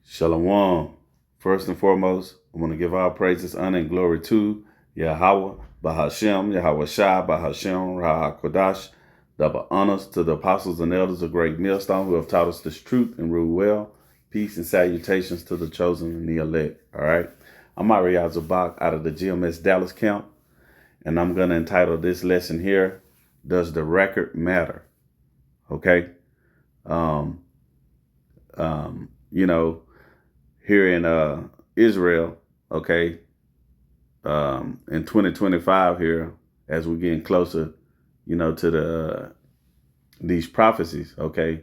Shalom. First and foremost, I want to give all praises, honor, and glory to Yahweh, Bahashem, Yahweh Shai, Bahashem, Raha Kodash. Double honors to the apostles and elders of Great Millstone who have taught us this truth and rule well. Peace and salutations to the chosen and the elect. All right. I'm Ariel Zabak out of the GMS Dallas camp, and I'm going to entitle this lesson here, Does the Record Matter? Okay. Here in Israel, okay, in 2025 here, as we're getting closer, to these prophecies, okay,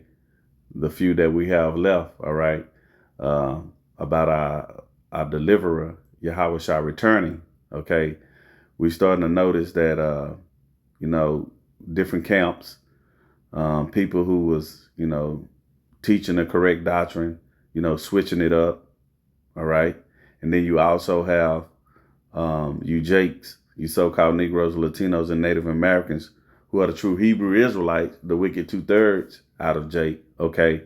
the few that we have left, all right, about our deliverer, Yahweh Shai returning, okay, we're starting to notice that, different camps, people who was, teaching the correct doctrine, switching it up. All right. And then you also have you Jakes, you so-called Negroes, Latinos, and Native Americans who are the true Hebrew Israelites, the wicked 2/3 out of Jake. OK,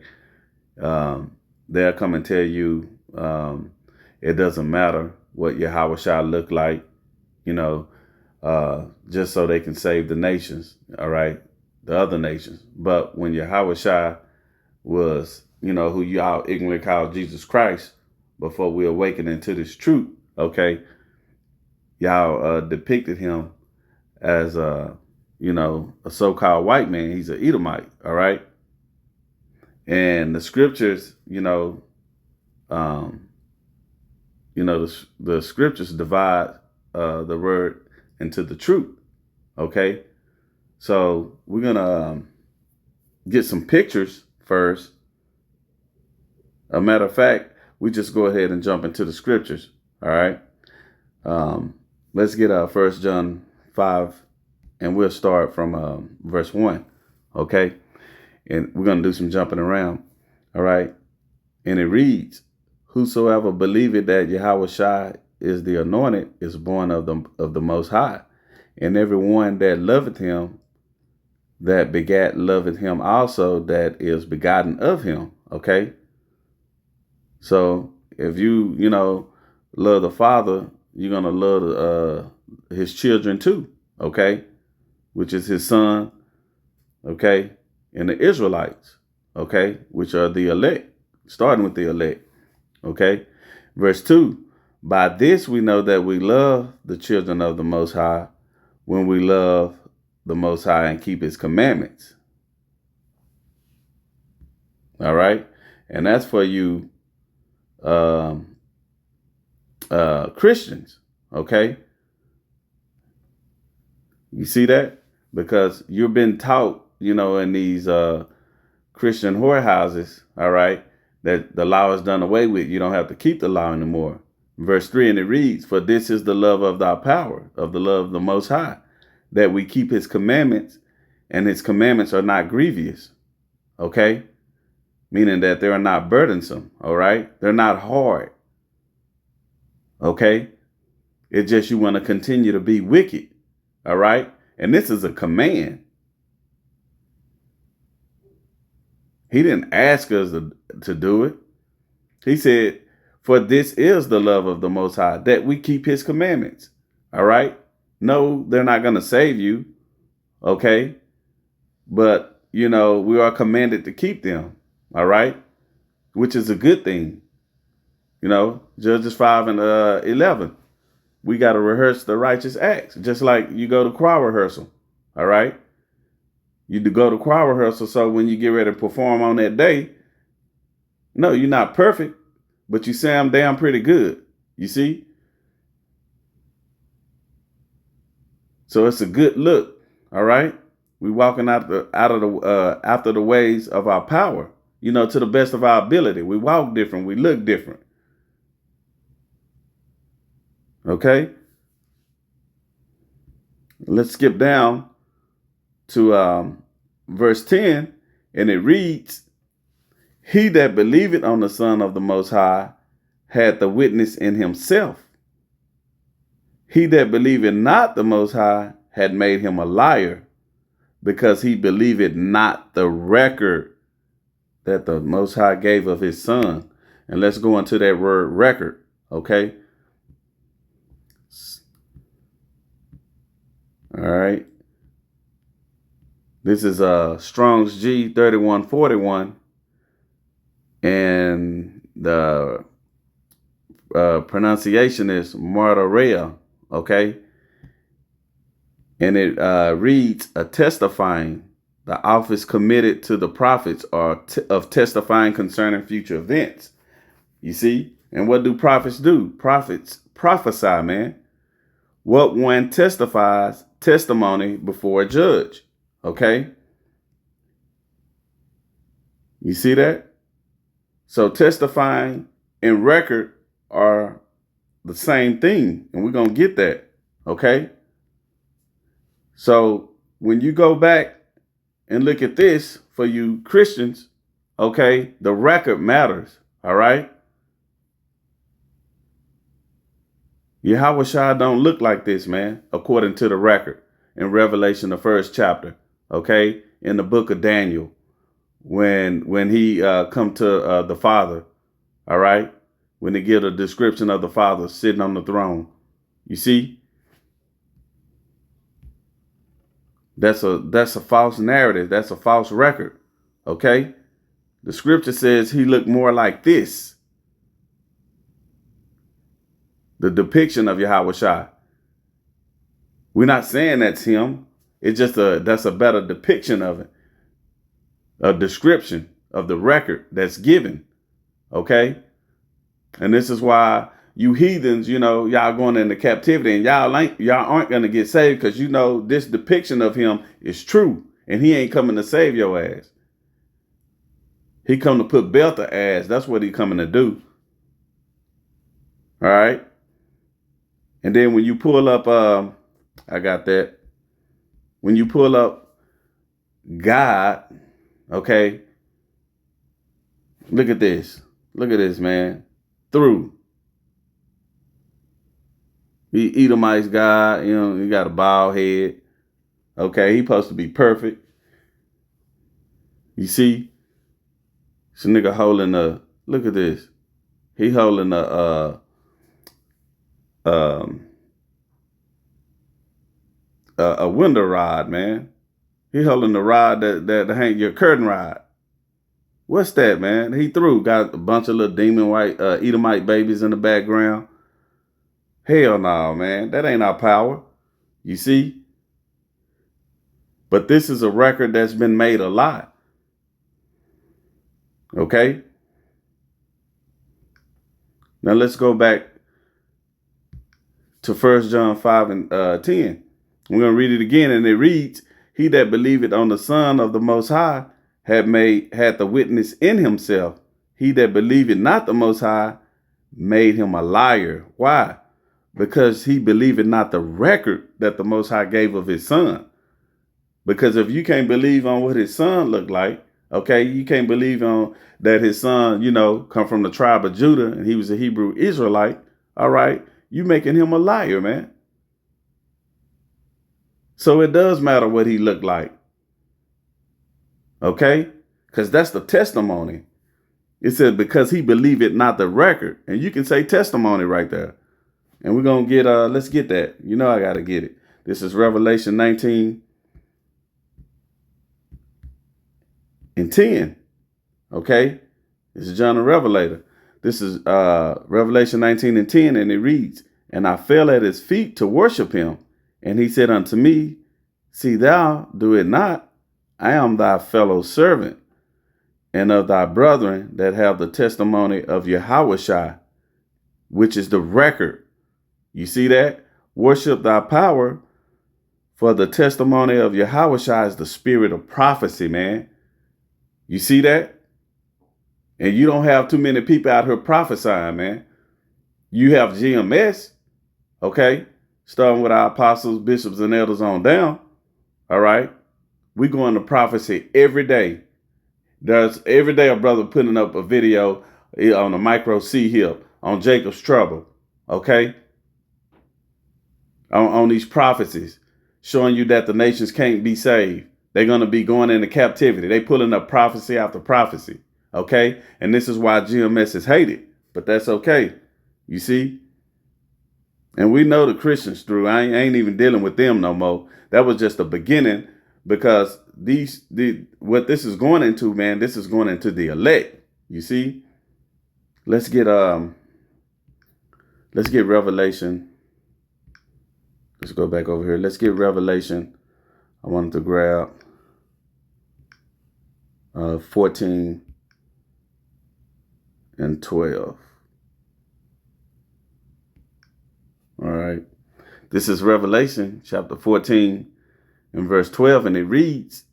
they'll come and tell you it doesn't matter what Yahweh Shai look like, just so they can save the nations. All right. The other nations. But when Yahweh Shai was, who y'all ignorantly called Jesus Christ, before we awaken into this truth, okay, y'all depicted him as a so-called white man. He's an Edomite, all right? And the scriptures, the scriptures divide the word into the truth, okay? So we're going to get some pictures first. A matter of fact, we just go ahead and jump into the scriptures. All right. Let's get 1 John 5, and we'll start from verse 1. Okay. And we're going to do some jumping around. All right. And it reads, whosoever believeth that Yahweh Shai is the anointed is born of the Most High. And everyone that loveth him, that begat, loveth him also that is begotten of him. Okay. So if you, love the Father, you're going to love his children too, okay, which is his son, okay, and the Israelites, okay, which are the elect, starting with the elect, okay. Verse 2, by this we know that we love the children of the Most High when we love the Most High and keep his commandments. All right. And that's for you Christians, okay? You see that? Because you've been taught, in these Christian whorehouses, all right, that the law is done away with. You don't have to keep the law anymore. Verse 3, and it reads, for this is the love of thy power, of the love of the Most High, that we keep his commandments, and his commandments are not grievous, okay? Meaning that they're not burdensome, all right? They're not hard, okay? It's just you want to continue to be wicked, all right? And this is a command. He didn't ask us to do it. He said, for this is the love of the Most High, that we keep his commandments, all right? No, they're not going to save you, okay? But, we are commanded to keep them. All right, which is a good thing. Judges 5 and 11. We got to rehearse the righteous acts, just like you go to choir rehearsal. All right. You do go to choir rehearsal. So when you get ready to perform on that day, no, you're not perfect, but you sound damn pretty good. You see? So it's a good look. All right. We walking after the ways of our power. To the best of our ability. We walk different. We look different. Okay. Let's skip down to verse 10. And it reads, he that believeth on the Son of the Most High had the witness in himself. He that believeth not the Most High had made him a liar, because he believeth not the record that the Most High gave of his Son. And let's go into that word record. Okay. All right. This is Strong's G 3141. And the pronunciation is martyria. Okay. And it reads, a testifying, the office committed to the prophets or of testifying concerning future events. You see? And what do prophets do? Prophets prophesy, man. What one testifies, testimony before a judge. Okay? You see that? So testifying and record are the same thing. And we're going to get that. Okay? So when you go back and look at this for you Christians, okay, the record matters. All right? Yahweh don't look like this, man, according to the record in Revelation, the 1st chapter, okay, in the book of Daniel, when he come to the Father, all right, when they give a description of the Father sitting on the throne. You see, that's a false narrative. That's a false record, okay? The scripture says he looked more like this. The depiction of Yahweh Shai. We're not saying that's him. It's just that's a better depiction of it. A description of the record that's given. Okay? And this is why you heathens, y'all going into captivity and y'all aren't going to get saved because this depiction of him is true. And he ain't coming to save your ass. He come to put belt to ass. That's what he coming to do. All right? And then when you pull up, I got that. When you pull up God, okay, look at this. Look at this, man. Through. He Edomite's God, he got a bald head. Okay, he supposed to be perfect. You see? This nigga holding look at this. He holding a window rod, man. He holding the rod that hang your curtain rod. What's that, man? He threw. Got a bunch of little demon white Edomite babies in the background. Hell no, man. That ain't our power. You see? But this is a record that's been made a lot. Okay? Now let's go back to 1 John 5 and 10. We're going to read it again, and it reads, he that believeth on the Son of the Most High had the witness in himself. He that believeth not the Most High made him a liar. Why? Because he believeth not the record that the Most High gave of his Son. Because if you can't believe on what his Son looked like, okay, you can't believe on that his Son, come from the tribe of Judah and he was a Hebrew Israelite, all right, you making him a liar, man. So it does matter what he looked like. Okay? Because that's the testimony. It said, because he believed it not the record. And you can say testimony right there. And we're going to get, let's get that. I got to get it. This is Revelation 19 and 10. Okay? This is John the Revelator. This is Revelation 19 and 10. And it reads, and I fell at his feet to worship him. And he said unto me, see thou do it not. I am thy fellow servant and of thy brethren that have the testimony of Yahweh Shai, which is the record. You see that? Worship thy power, for the testimony of Yahweh Shai is the spirit of prophecy, man. You see that? And you don't have too many people out here prophesying, man. You have GMS, okay? Starting with our apostles, bishops, and elders on down. All right. We go into prophecy every day. There's every day a brother putting up a video on the micro C hip on Jacob's trouble. Okay. On these prophecies, showing you that the nations can't be saved. They're going to be going into captivity. They pulling up prophecy after prophecy. Okay. And this is why GMS is hated. but that's okay. You see? And we know the Christians through. I ain't even dealing with them no more. That was just the beginning, because what this is going into, man, this is going into the elect. You see? Let's get Revelation. Let's go back over here. Let's get Revelation. I wanted to grab 14 and 12. All right. This is Revelation chapter 14 and verse 12. And it reads,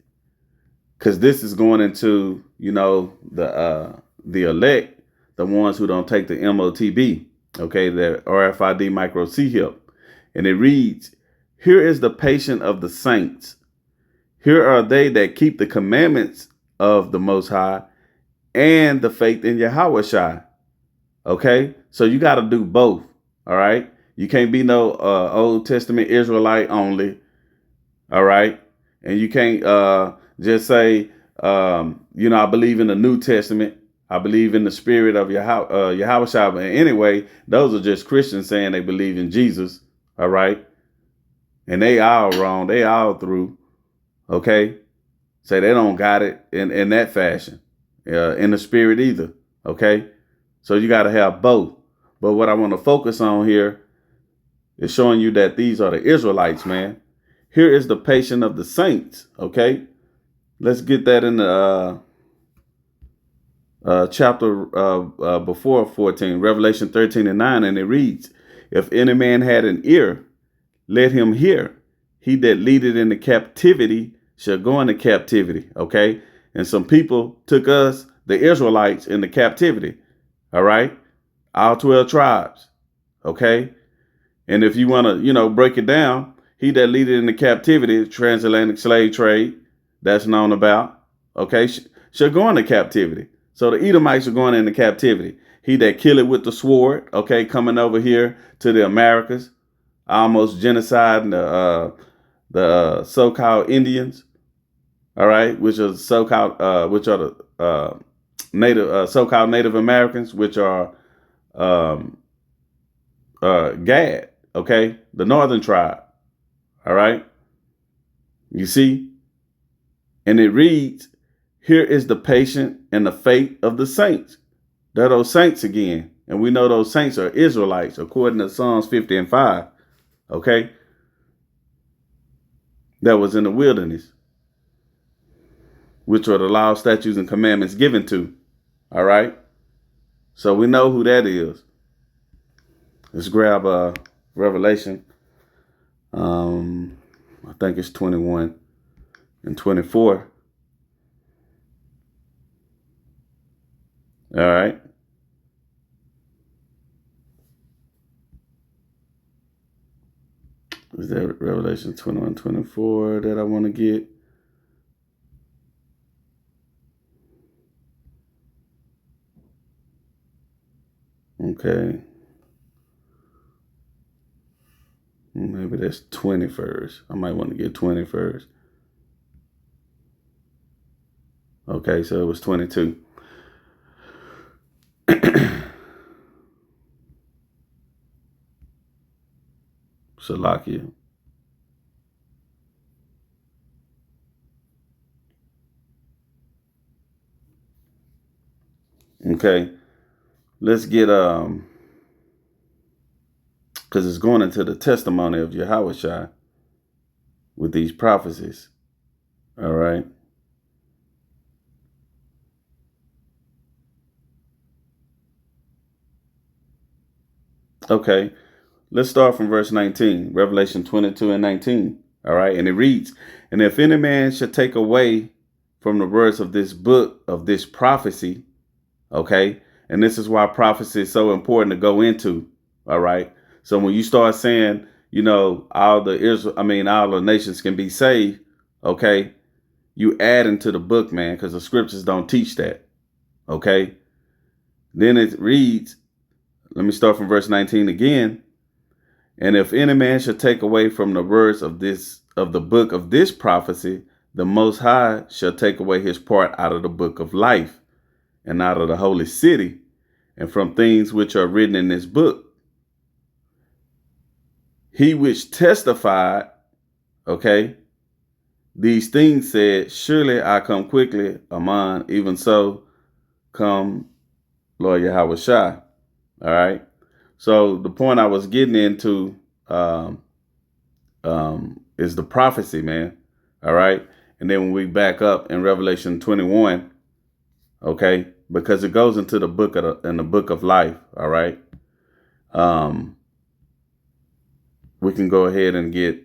because this is going into, the elect, the ones who don't take the MOTB, okay, the RFID micro C-HIP. And it reads, here is the patience of the saints. Here are they that keep the commandments of the Most High and the faith in Yahushua. Okay, so you got to do both. All right, you can't be no Old Testament Israelite only. All right, and you can't just say, I believe in the New Testament. I believe in the spirit of Yahushua. But anyway, those are just Christians saying they believe in Jesus. All right, and they all wrong. They all through. Okay, say they don't got it in that fashion, in the spirit either. Okay, so you got to have both. But what I want to focus on here is showing you that these are the Israelites, man. Here is the patience of the saints. Okay, let's get that in the chapter before 14, Revelation 13 and 9, and it reads, if any man had an ear, let him hear. He that leadeth into captivity shall go into captivity. Okay. And some people took us, the Israelites, into captivity. All right. All 12 tribes. Okay. And if you want to, break it down, he that leadeth into captivity, transatlantic slave trade, that's known about. Okay. Shall go into captivity. So the Edomites are going into captivity. He that kill it with the sword. Okay. Coming over here to the Americas, almost genocide the so-called Indians, all right, which are so-called, which are the native, so-called Native Americans, which are Gad, okay, the northern tribe, all right. You see, and it reads, here is the patience and the faith of the saints. They're those saints again, and we know those saints are Israelites according to Psalms 50 and 5, okay. That was in the wilderness, which are the law, statutes, and commandments given to. All right. So we know who that is. Let's grab Revelation. I think it's 21 and 24. All right. Is that Revelation 21, 24 that I want to get? Okay. Maybe that's 21st. I might want to get 21st. Okay, so it was 22. Salakia. Okay. Let's get because it's going into the testimony of Yahushua with these prophecies. All right. Okay. Let's start from verse 19, Revelation 22 and 19. All right. And it reads, and if any man should take away from the words of this book of this prophecy, okay. And this is why prophecy is so important to go into. All right. So when you start saying, all the nations can be saved. Okay. You add into the book, man, because the scriptures don't teach that. Okay. Then it reads, let me start from verse 19 again. And if any man should take away from the words of the book of this prophecy, the Most High shall take away his part out of the book of life and out of the holy city and from things which are written in this book. He which testified, okay, these things said, surely I come quickly, Amen, even so come Lord Yahweh Shai. All right. So the point I was getting into is the prophecy, man. All right. And then when we back up in Revelation 21, okay, because it goes into the book in the book of life. All right. We can go ahead and get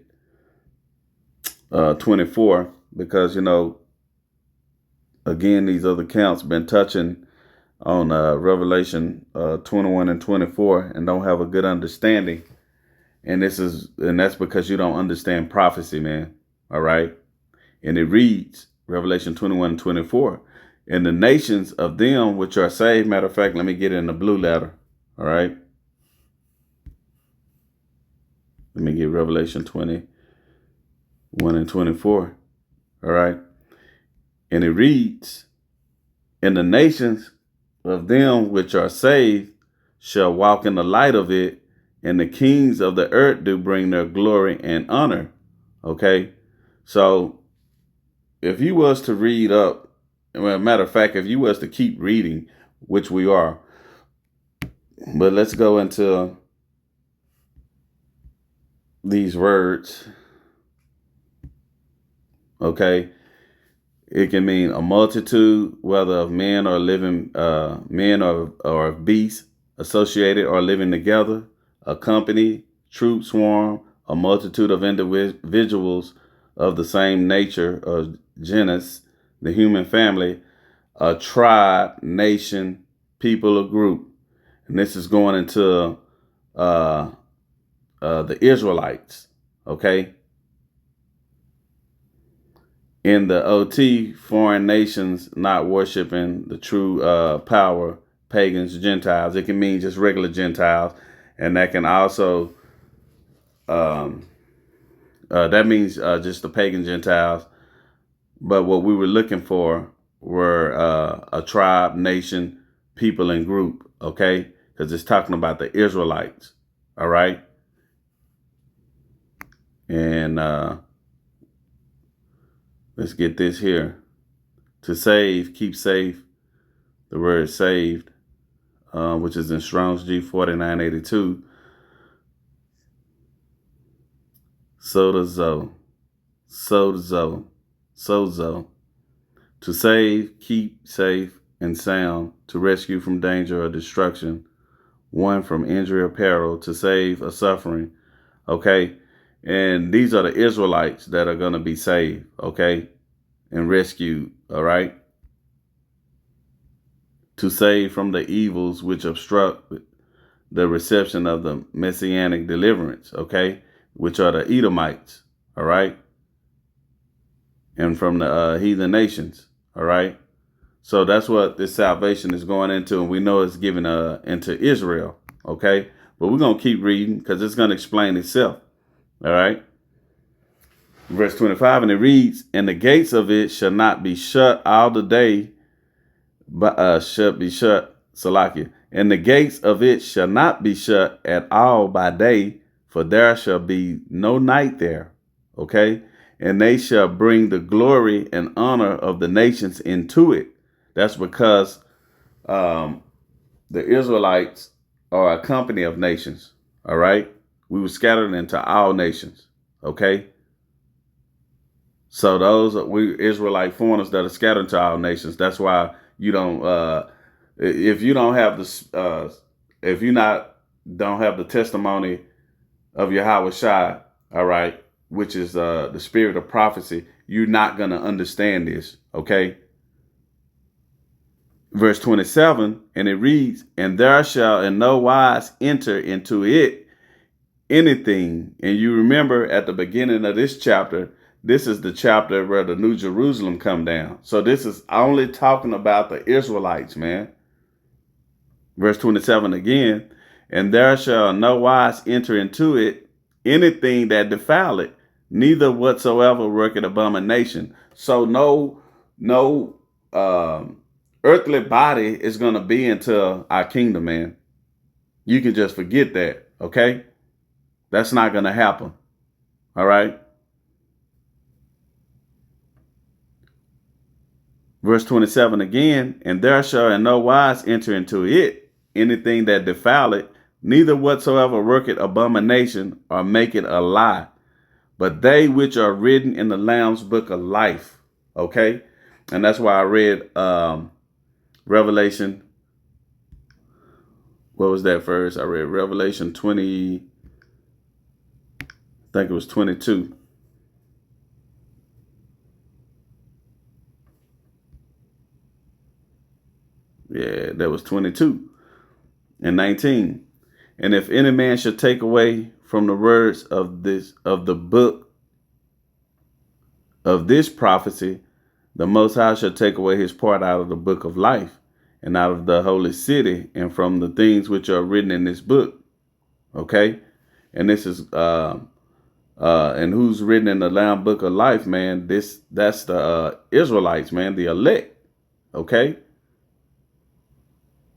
24, because, again, these other counts been touching on Revelation 21 and 24 and don't have a good understanding. And that's because you don't understand prophecy, man. All right. And it reads, Revelation 21 and 24, and the nations of them which are saved. Matter of fact, let me get it in the blue letter. All right. Let me get Revelation 21 and 24. All right. And it reads, and the nations of them which are saved shall walk in the light of it, and the kings of the earth do bring their glory and honor. Okay. So if you was to read up, well, matter of fact, if you was to keep reading, which we are, but let's go into these words. Okay. It can mean a multitude, whether of men or living, men or of beasts associated or living together, a company, troop, swarm, a multitude of individuals of the same nature or genus, the human family, a tribe, nation, people, or group. And this is going into the Israelites, okay? In the OT, foreign nations not worshiping the true power, pagans, Gentiles. It can mean just regular Gentiles. And that can also, that means just the pagan Gentiles. But what we were looking for were a tribe, nation, people, and group, okay? Because it's talking about the Israelites, all right? And let's get this here. To save, keep safe. The word saved, which is in Strong's G 4982. Sozo. To save, keep safe and sound. To rescue from danger or destruction. One from injury or peril. To save or suffering. Okay. And these are the Israelites that are going to be saved. Okay. And rescued. All right. To save from the evils which obstruct the reception of the messianic deliverance, okay, which are the Edomites, all right, and from the heathen nations, all right. So that's what this salvation is going into, and we know it's given into Israel, okay. But we're going to keep reading because it's going to explain itself, all right. Verse 25, and it reads, and the gates of it shall not be shut all the day, but shall be shut, Salakia. And the gates of it shall not be shut at all by day, for there shall be no night there. Okay. And they shall bring the glory and honor of the nations into it. That's because the Israelites are a company of nations. All right. We were scattered into all nations. Okay. So those we Israelite foreigners that are scattered to all nations. That's why you don't, if you don't have the, if you don't have the testimony of Yahweh Shai, all right, which is the spirit of prophecy, you're not going to understand this, okay? Verse 27, and it reads, and there shall in no wise enter into it anything. And you remember at the beginning of this chapter, this is the chapter where the New Jerusalem come down. So this is only talking about the Israelites, man. Verse 27 again, and there shall no wise enter into it anything that defile it, neither whatsoever worketh abomination. So no earthly body is going to be into our kingdom, man. You can just forget that, okay? That's not going to happen, all right? Verse 27 again, and there shall in no wise enter into it anything that defile it, neither whatsoever worketh abomination or make it a lie, but they which are written in the Lamb's book of life. Okay? And that's why I read Revelation. What was that verse? I read Revelation 20, I think it was 22. Yeah, that was 22 and 19. And if any man should take away from the words of the book of this prophecy, the Most High shall take away his part out of the book of life, and out of the holy city, and from the things which are written in this book. Okay, and this is and who's written in the Lamb book of life, man? That's the Israelites, man, the elect. Okay.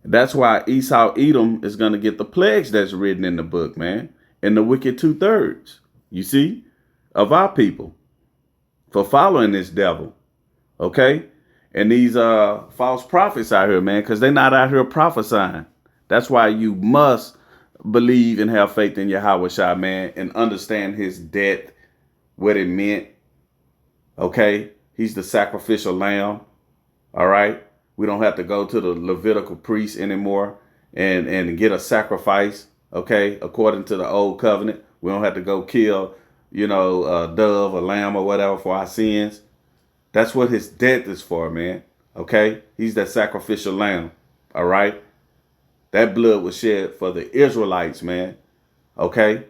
That's why Esau Edom is going to get the plagues that's written in the book, man. And the wicked 2/3, you see, of our people for following this devil. Okay. And these false prophets out here, man, because they're not out here prophesying. That's why you must believe and have faith in Yahweh Shai, man, and understand his death, what it meant. Okay. He's the sacrificial lamb. All right. We don't have to go to the Levitical priest anymore and get a sacrifice, okay, according to the old covenant. We don't have to go kill, a dove, a lamb, or whatever for our sins. That's what his death is for, man, okay? He's that sacrificial lamb, all right? That blood was shed for the Israelites, man, okay?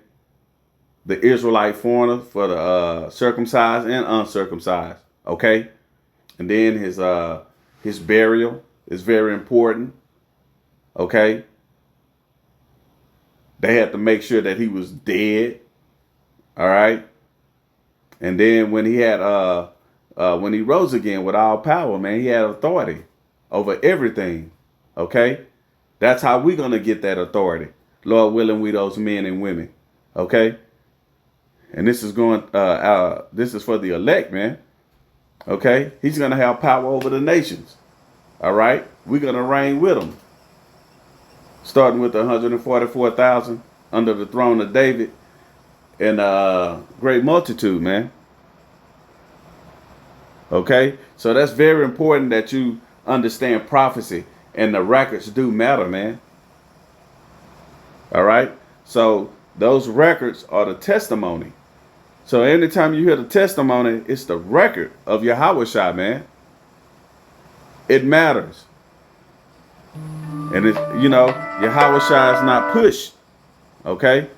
The Israelite foreigners, for the circumcised and uncircumcised, okay? And then his burial is very important. Okay. They had to make sure that he was dead. All right. And then when he had when he rose again with all power, man, he had authority over everything. Okay. That's how we're gonna get that authority. Lord willing, we those men and women. Okay. And this is this is for the elect, man. Okay, he's going to have power over the nations. All right, we're going to reign with him. Starting with the 144,000 under the throne of David and a great multitude, man. Okay, so that's very important that you understand prophecy, and the records do matter, man. All right, so those records are the testimony. So anytime you hear the testimony, it's the record of Yahweh Shai, man. It matters. And it's, Yahweh Shai is not pushed. Okay?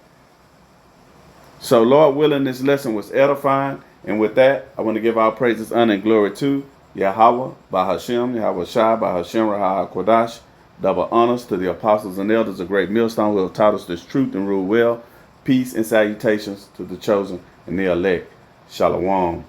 So Lord willing, this lesson was edifying. And with that, I want to give our praises, honor, and glory to Yahweh, Bahashem, Yahweh Shai, Bahashem, Rahah Kodash. Double honors to the apostles and elders of Great Millstone who have taught us this truth and rule well. Peace and salutations to the chosen and the elect. Shalom.